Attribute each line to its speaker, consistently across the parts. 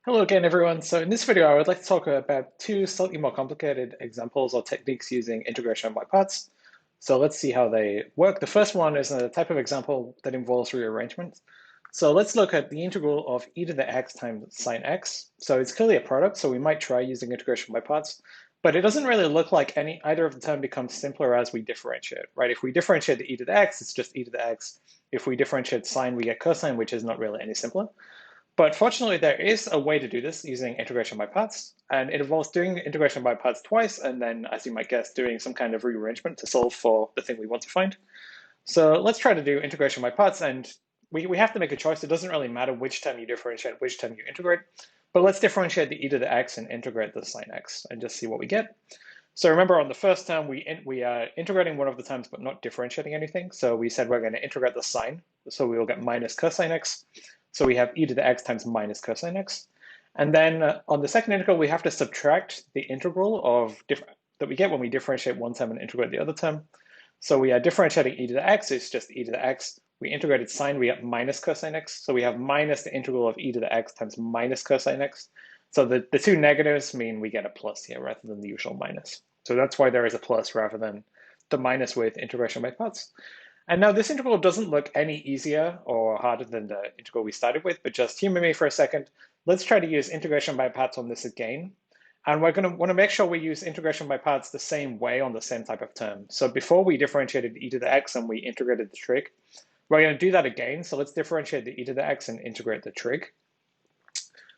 Speaker 1: Hello again, everyone. So in this video, I would like to talk about two slightly more complicated examples or techniques using integration by parts. So let's see how they work. The first one is a type of example that involves rearrangement. So let's look at the integral of e to the x times sine x. So it's clearly a product, so we might try using integration by parts, but it doesn't really look like either of the term becomes simpler as we differentiate, right? If we differentiate the e to the x, it's just e to the x. If we differentiate sine, we get cosine, which is not really any simpler. But fortunately, there is a way to do this using integration by parts, and it involves doing integration by parts twice, and then, as you might guess, doing some kind of rearrangement to solve for the thing we want to find. So let's try to do integration by parts, and we have to make a choice. It doesn't really matter which term you differentiate, which term you integrate, but let's differentiate the e to the x and integrate the sine x, and just see what we get. So remember on the first term, we are integrating one of the terms, but not differentiating anything. So we said we're going to integrate the sine. So we will get minus cosine x. So we have e to the x times minus cosine x. And then on the second integral, we have to subtract the integral of that we get when we differentiate one term and integrate the other term. So we are differentiating e to the x, it's just e to the x. We integrated sine, we get minus cosine x. So we have minus the integral of e to the x times minus cosine x. So the two negatives mean we get a plus here rather than the usual minus. So that's why there is a plus rather than the minus with integration by parts. And now this integral doesn't look any easier or harder than the integral we started with, but just humor me for a second. Let's try to use integration by parts on this again. And we're going to want to make sure we use integration by parts the same way on the same type of term. So before we differentiated e to the x and we integrated the trig, we're going to do that again. So let's differentiate the e to the x and integrate the trig.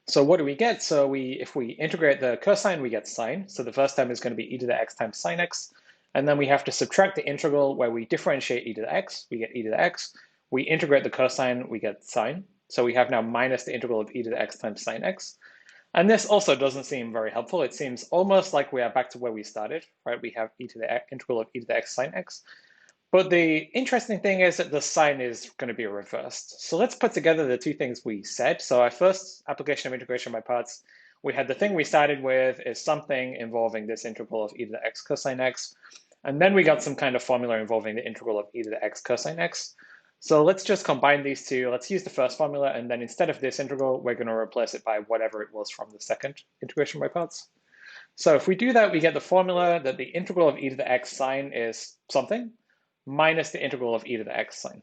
Speaker 1: So what do we get? So if we integrate the cosine, we get sine. So the first term is going to be e to the x times sine x. And then we have to subtract the integral where we differentiate e to the x, we get e to the x. We integrate the cosine, we get sine. So we have now minus the integral of e to the x times sine x. And this also doesn't seem very helpful. It seems almost like we are back to where we started, right? We have e to the integral of e to the x sine x. But the interesting thing is that the sign is going to be reversed. So let's put together the two things we said. So our first application of integration by parts, we had the thing we started with is something involving this integral of e to the x cosine x. And then we got some kind of formula involving the integral of e to the x cosine x. So let's just combine these two. Let's use the first formula, and then instead of this integral, we're going to replace it by whatever it was from the second integration by parts. So if we do that, we get the formula that the integral of e to the x sine is something minus the integral of e to the x sine.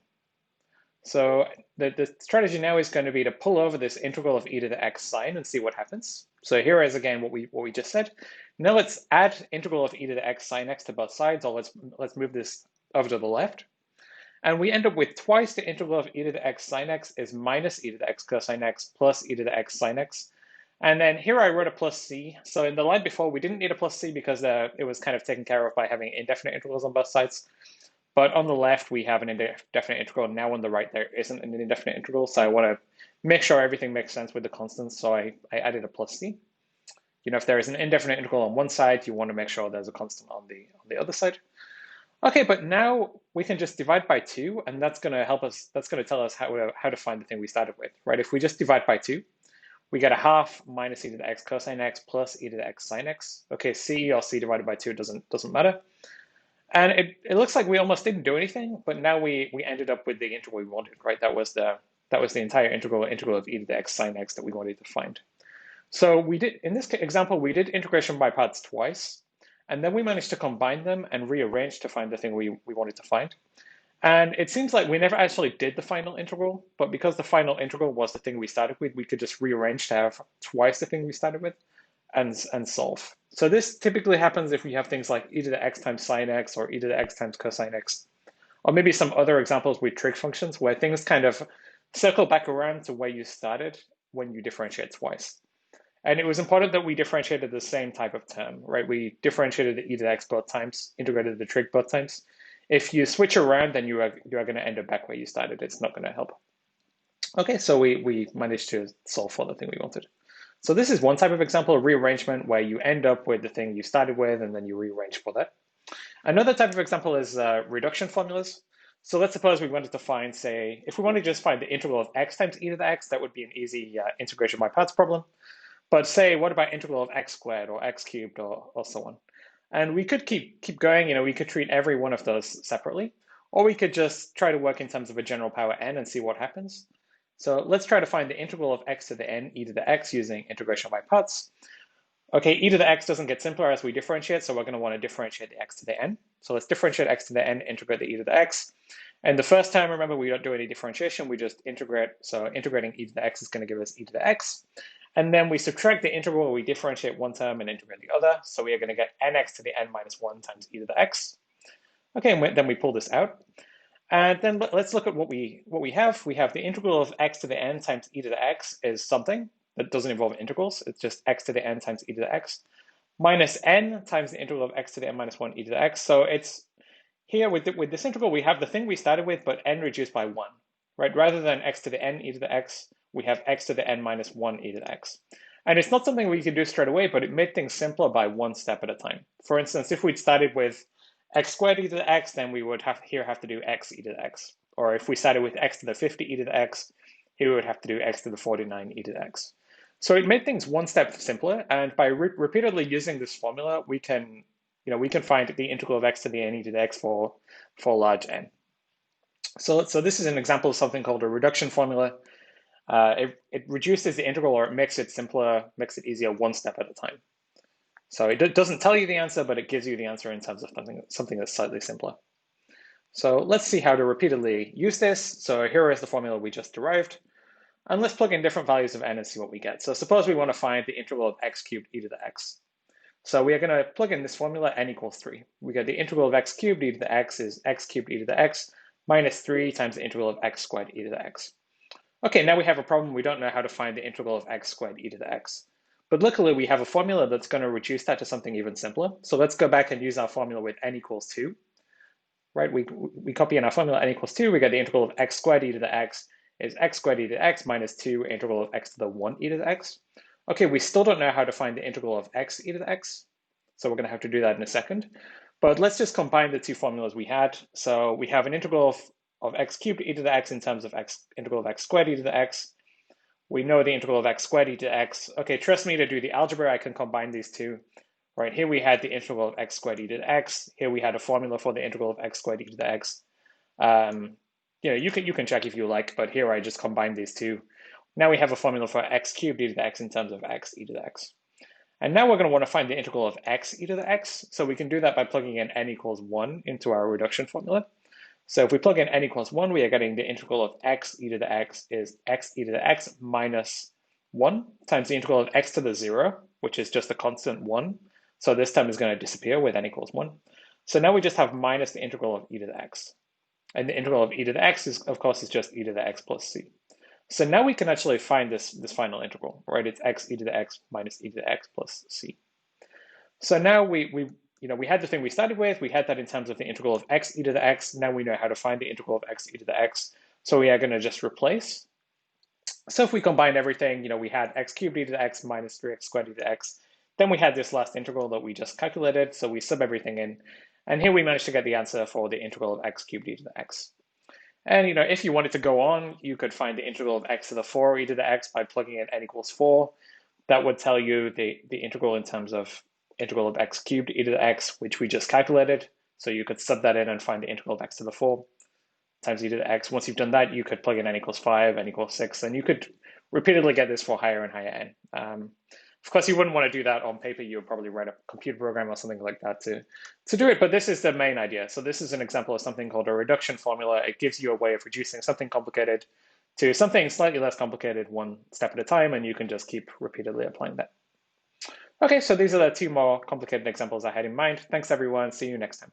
Speaker 1: So the strategy now is going to be to pull over this integral of e to the x sine and see what happens. So here is again what we just said. Now let's add integral of e to the x sine x to both sides, or let's move this over to the left. And we end up with twice the integral of e to the x sine x is minus e to the x cosine x plus e to the x sine x. And then here I wrote a plus c. So in the line before, we didn't need a plus c because it was kind of taken care of by having indefinite integrals on both sides. But on the left, we have an indefinite integral. Now on the right, there isn't an indefinite integral. So I want to make sure everything makes sense with the constants. So I added a plus c. You know, if there is an indefinite integral on one side, you want to make sure there's a constant on the other side. Okay, but now we can just divide by 2, and that's going to help us. That's going to tell us how to find the thing we started with, right? If we just divide by 2, we get a half minus e to the x cosine x plus e to the x sine x. Okay, c or c divided by 2 doesn't matter. And it looks like we almost didn't do anything, but now we ended up with the integral we wanted, right? That was the entire integral of e to the x sine x that we wanted to find. So we did, in this example, we did integration by parts twice, and then we managed to combine them and rearrange to find the thing we wanted to find. And it seems like we never actually did the final integral, but because the final integral was the thing we started with, we could just rearrange to have twice the thing we started with and solve. So this typically happens if we have things like e to the x times sine x or e to the x times cosine x, or maybe some other examples with trig functions where things kind of circle back around to where you started when you differentiate twice. And it was important that we differentiated the same type of term, right? We differentiated the e to the x both times, integrated the trig both times. If you switch around, then you are going to end up back where you started. It's not going to help. Okay, so we managed to solve for the thing we wanted. So this is one type of example of rearrangement where you end up with the thing you started with and then you rearrange for that. Another type of example is reduction formulas. So let's suppose we wanted to find, say, if we wanted to just find the integral of x times e to the x, that would be an easy integration by parts problem. But say, what about integral of x squared or x cubed or so on? And we could keep going, you know, we could treat every one of those separately, or we could just try to work in terms of a general power n and see what happens. So let's try to find the integral of x to the n e to the x using integration by parts. Okay, e to the x doesn't get simpler as we differentiate, so we're going to want to differentiate the x to the n. So let's differentiate x to the n, integrate the e to the x. And the first time, remember, we don't do any differentiation, we just integrate. So integrating e to the x is going to give us e to the x. And then we subtract the integral, we differentiate one term and integrate the other. So we are going to get nx to the n minus 1 times e to the x. Okay, and then we pull this out. And then let's look at what we have. We have the integral of x to the n times e to the x is something that doesn't involve integrals. It's just x to the n times e to the x minus n times the integral of x to the n minus 1 e to the x. So it's here with this integral, we have the thing we started with, but n reduced by 1, right? Rather than x to the n e to the x, we have x to the n minus 1 e to the x. And it's not something we can do straight away, but it made things simpler by one step at a time. For instance, if we'd started with x squared e to the x, then we would have to do x e to the x. Or if we started with x to the 50 e to the x, here we would have to do x to the 49 e to the x. So it made things one step simpler, and by repeatedly using this formula, we can find the integral of x to the n e to the x for large n. So this is an example of something called a reduction formula. It reduces the integral, or it makes it simpler, makes it easier one step at a time. So it doesn't tell you the answer, but it gives you the answer in terms of something that's slightly simpler. So let's see how to repeatedly use this. So here is the formula we just derived. And let's plug in different values of n and see what we get. So suppose we want to find the integral of x cubed e to the x. So we are going to plug in this formula, n equals 3. We get the integral of x cubed e to the x is x cubed e to the x minus 3 times the integral of x squared e to the x. Okay, now we have a problem. We don't know how to find the integral of x squared e to the x. But luckily, we have a formula that's going to reduce that to something even simpler. So let's go back and use our formula with n equals 2. Right, we copy in our formula n equals 2. We get the integral of x squared e to the x is x squared e to the x minus 2 integral of x to the 1 e to the x. Okay, we still don't know how to find the integral of x e to the x. So we're going to have to do that in a second. But let's just combine the two formulas we had. So we have an integral of x cubed e to the x in terms of integral of x squared e to the x. We know the integral of x squared e to x. Okay, trust me to do the algebra, I can combine these two. Right, here we had the integral of x squared e to the x. Here we had a formula for the integral of x squared e to the x. You can check if you like, but here I just combined these two. Now we have a formula for x cubed e to the x in terms of x e to the x. And now we're going to want to find the integral of x e to the x. So we can do that by plugging in n equals 1 into our reduction formula. So if we plug in n equals 1, we are getting the integral of x e to the x is x e to the x minus 1 times the integral of x to the 0, which is just a constant 1. So this term is going to disappear with n equals 1. So now we just have minus the integral of e to the x. And the integral of e to the x is, of course, is just e to the x plus c. So now we can actually find this final integral, right? It's x e to the x minus e to the x plus c. So now we had the thing we started with. We had that in terms of the integral of x e to the x. Now we know how to find the integral of x e to the x. So we are going to just replace. So if we combine everything, we had x cubed e to the x minus 3x squared e to the x. Then we had this last integral that we just calculated. So we sub everything in. And here we managed to get the answer for the integral of x cubed e to the x. And if you wanted to go on, you could find the integral of x to the 4 e to the x by plugging in n equals 4. That would tell you the integral in terms of integral of x cubed e to the x, which we just calculated. So you could sub that in and find the integral of x to the 4 times e to the x. Once you've done that, you could plug in n equals 5, n equals 6, and you could repeatedly get this for higher and higher n. Of course, you wouldn't want to do that on paper. You would probably write a computer program or something like that to do it. But this is the main idea. So this is an example of something called a reduction formula. It gives you a way of reducing something complicated to something slightly less complicated one step at a time, and you can just keep repeatedly applying that. Okay, so these are the two more complicated examples I had in mind. Thanks, everyone. See you next time.